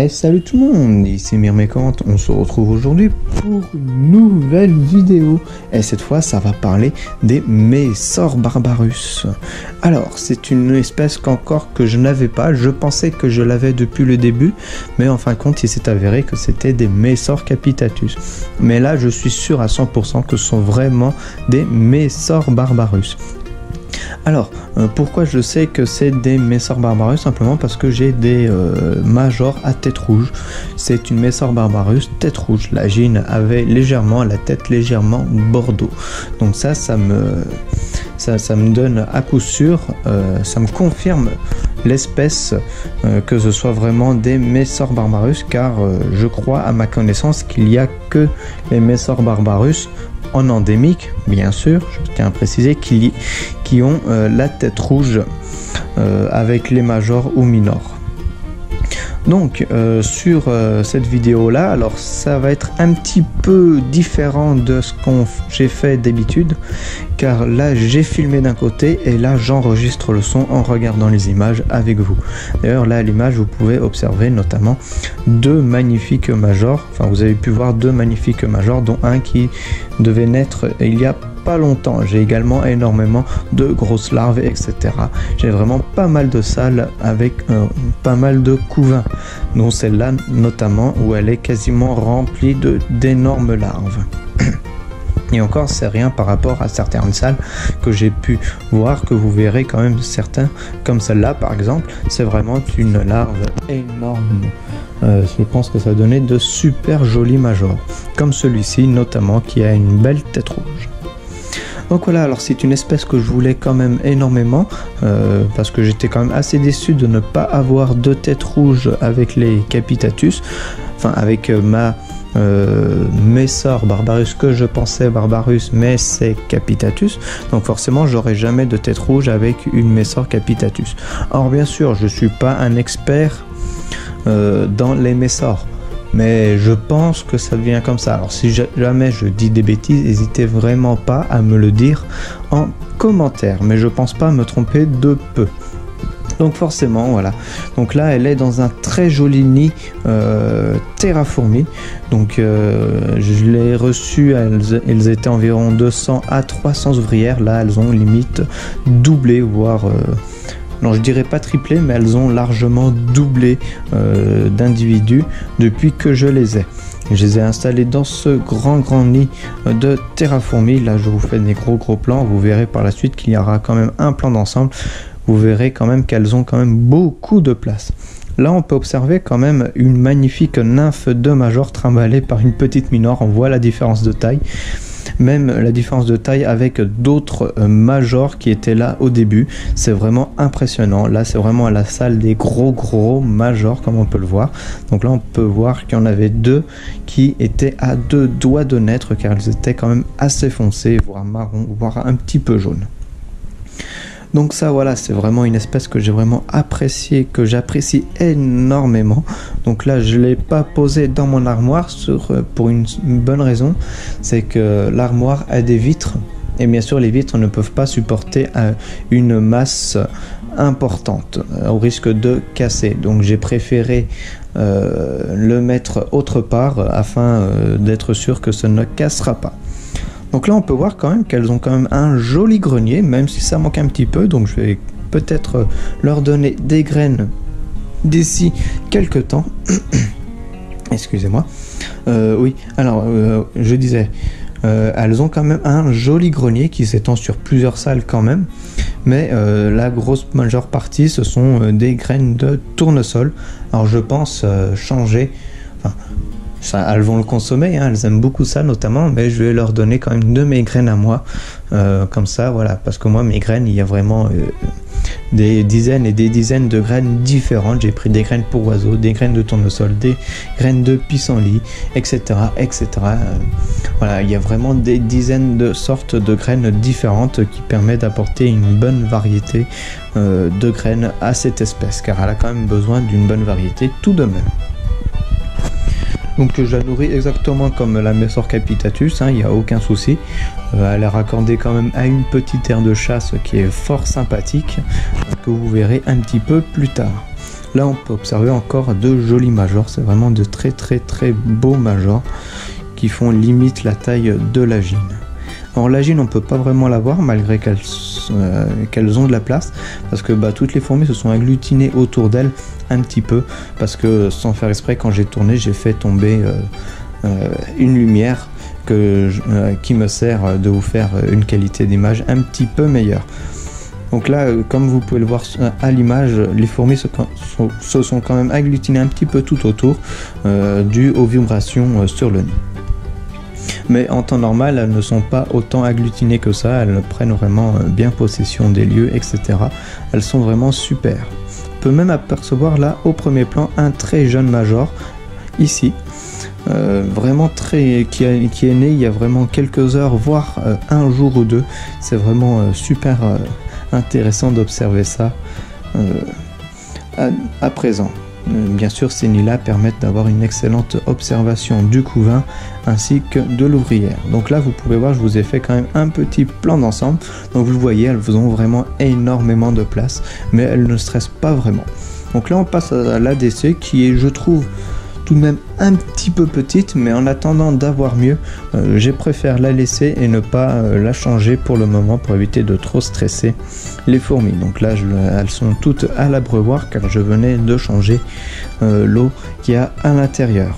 Salut tout le monde, ici Myrmécante, on se retrouve aujourd'hui pour une nouvelle vidéo. Et cette fois, ça va parler des Mesor barbarus. Alors, c'est une espèce qu'encore que je n'avais pas, je pensais que je l'avais depuis le début, mais en fin de compte, il s'est avéré que c'était des Mesor capitatus. Mais là, je suis sûr à 100% que ce sont vraiment des Mesor barbarus. Alors, pourquoi je sais que c'est des Mesor barbarus? Simplement parce que j'ai des majors à tête rouge. C'est une Mesor barbarus tête rouge. La gine avait légèrement, la tête légèrement bordeaux. Donc ça me donne à coup sûr, ça me confirme l'espèce, que ce soit vraiment des Mesor barbarus, car je crois à ma connaissance qu'il n'y a que les Mesor barbarus en endémique, bien sûr, je tiens à préciser, qui ont la tête rouge avec les majors ou minors. Donc sur cette vidéo là, alors ça va être un petit peu différent de ce que j'ai fait d'habitude, car là j'ai filmé d'un côté et là j'enregistre le son en regardant les images avec vous. D'ailleurs là à l'image vous pouvez observer notamment deux magnifiques majors, enfin vous avez pu voir deux magnifiques majors dont un qui devait naître il y a pas longtemps. J'ai également énormément de grosses larves, etc. J'ai vraiment pas mal de salles avec pas mal de couvains, dont celle-là notamment où elle est quasiment remplie d'énormes larves. Et encore, c'est rien par rapport à certaines salles que j'ai pu voir, que vous verrez quand même certains, comme celle-là par exemple, c'est vraiment une larve énorme. Je pense que ça donnait de super jolis majors, comme celui-ci notamment qui a une belle tête rouge. Donc voilà, alors c'est une espèce que je voulais quand même énormément, parce que j'étais quand même assez déçu de ne pas avoir de tête rouge avec les capitatus, enfin avec ma Mesor barbarus que je pensais barbarus, mais c'est capitatus, donc forcément j'aurais jamais de tête rouge avec une Mesor capitatus. Or bien sûr je suis pas un expert dans les Mesor, mais je pense que ça devient comme ça. Alors si jamais je dis des bêtises, n'hésitez vraiment pas à me le dire en commentaire, mais je pense pas me tromper de peu. Donc forcément voilà, donc là elle est dans un très joli nid terraformé. Donc je l'ai reçu, elles étaient environ 200 à 300 ouvrières. Là elles ont limite doublé, voire non, je dirais pas triplé, mais elles ont largement doublé d'individus depuis que je les ai. Je les ai installés dans ce grand nid de terraformie. Là, je vous fais des gros plans. Vous verrez par la suite qu'il y aura quand même un plan d'ensemble. Vous verrez quand même qu'elles ont quand même beaucoup de place. Là, on peut observer quand même une magnifique nymphe de major trimballée par une petite minor. On voit la différence de taille. Même la différence de taille avec d'autres majors qui étaient là au début, c'est vraiment impressionnant. Là c'est vraiment à la salle des gros majors, comme on peut le voir. Donc là on peut voir qu'il y en avait deux qui étaient à deux doigts de naître, car elles étaient quand même assez foncées, voire marron, voire un petit peu jaune. Donc ça voilà, c'est vraiment une espèce que j'ai vraiment appréciée, que j'apprécie énormément. Donc là je ne l'ai pas posé dans mon armoire pour une bonne raison, c'est que l'armoire a des vitres. Et bien sûr les vitres ne peuvent pas supporter une masse importante, au risque de casser. Donc j'ai préféré le mettre autre part afin d'être sûr que ça ne cassera pas. Donc là on peut voir quand même qu'elles ont quand même un joli grenier, même si ça manque un petit peu. Donc je vais peut-être leur donner des graines d'ici quelques temps. Excusez-moi. Oui, alors je disais, elles ont quand même un joli grenier qui s'étend sur plusieurs salles quand même. Mais la grosse majeure partie ce sont des graines de tournesol. Alors je pense changer... Ça, elles vont le consommer, hein, elles aiment beaucoup ça notamment, mais je vais leur donner quand même de mes graines à moi, comme ça, voilà, parce que moi mes graines, il y a vraiment des dizaines et des dizaines de graines différentes. J'ai pris des graines pour oiseaux, des graines de tournesol, des graines de pissenlit, etc. etc. Voilà, il y a vraiment des dizaines de sortes de graines différentes qui permettent d'apporter une bonne variété de graines à cette espèce, car elle a quand même besoin d'une bonne variété tout de même. Donc je la nourris exactement comme la Mesor capitatus, il n'y a aucun souci. Elle est raccordée quand même à une petite aire de chasse qui est fort sympathique, que vous verrez un petit peu plus tard. Là on peut observer encore de jolis majors, c'est vraiment de très beaux majors qui font limite la taille de la gine. Alors la gine on peut pas vraiment la voir malgré qu'elles ont de la place, parce que toutes les fourmis se sont agglutinées autour d'elles un petit peu, parce que sans faire exprès quand j'ai tourné j'ai fait tomber une lumière qui me sert de vous faire une qualité d'image un petit peu meilleure. Donc là, comme vous pouvez le voir à l'image, les fourmis se sont quand même agglutinées un petit peu tout autour, dû aux vibrations sur le nid. Mais en temps normal, elles ne sont pas autant agglutinées que ça, elles prennent vraiment bien possession des lieux, etc. Elles sont vraiment super. On peut même apercevoir là, au premier plan, un très jeune major, ici. Vraiment qui est né il y a vraiment quelques heures, voire un jour ou deux. C'est vraiment super intéressant d'observer ça à présent. Bien sûr, ces nids-là permettent d'avoir une excellente observation du couvain ainsi que de l'ouvrière. Donc là, vous pouvez voir, je vous ai fait quand même un petit plan d'ensemble. Donc vous le voyez, elles ont vraiment énormément de place, mais elles ne stressent pas vraiment. Donc là, on passe à l'ADC qui est, je trouve, tout de même un petit peu petite, mais en attendant d'avoir mieux, j'ai préféré la laisser et ne pas la changer pour le moment pour éviter de trop stresser les fourmis. Donc là elles sont toutes à l'abreuvoir car je venais de changer l'eau qu'il y a à l'intérieur.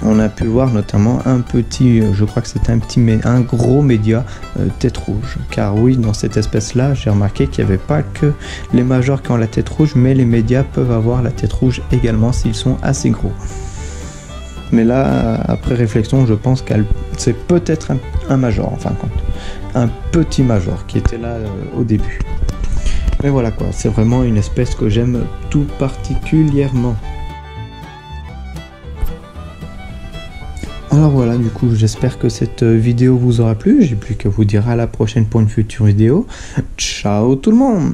On a pu voir notamment un petit, je crois que c'était un gros média tête rouge. Car oui, dans cette espèce-là, j'ai remarqué qu'il n'y avait pas que les majors qui ont la tête rouge, mais les médias peuvent avoir la tête rouge également s'ils sont assez gros. Mais là, après réflexion, je pense que c'est peut-être un major, en fin de compte. Un petit major qui était là au début. Mais voilà quoi, c'est vraiment une espèce que j'aime tout particulièrement. Alors voilà, du coup j'espère que cette vidéo vous aura plu, j'ai plus qu'à vous dire à la prochaine pour une future vidéo. Ciao tout le monde!